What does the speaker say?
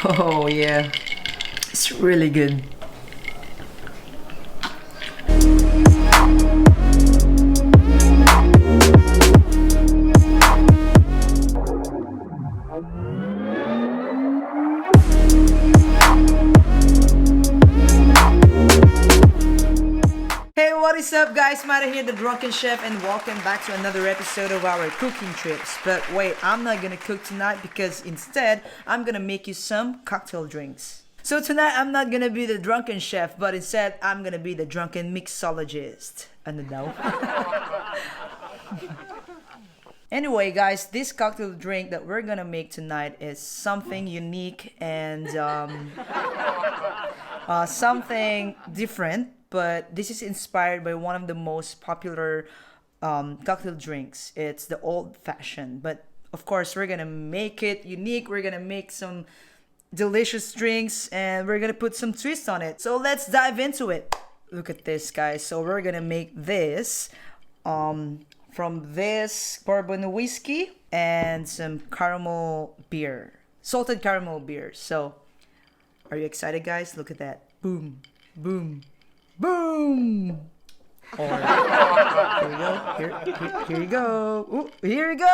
Oh yeah, it's really good. Hey, what is up guys, Maidah here, the Drunken Chef, and welcome back to another episode of our cooking trips. But wait, I'm not gonna cook tonight because instead, I'm gonna make you some cocktail drinks. So tonight, I'm not gonna be the Drunken Chef, but instead, I'm gonna be the Drunken Mixologist. Ano daw? Anyway guys, this cocktail drink that we're gonna make tonight is something unique and something different. But this is inspired by one of the most popular cocktail drinks. It's the old fashioned. But of course, we're gonna make it unique. We're gonna make some delicious drinks and we're gonna put some twist on it. So let's dive into it. Look at this, guys. So we're gonna make this from this Bourbon Whisky and some caramel beer, salted caramel beer. So are you excited, guys? Look at that. Boom, boom, boom. Or here we go. Here you go. Ooh, here we go.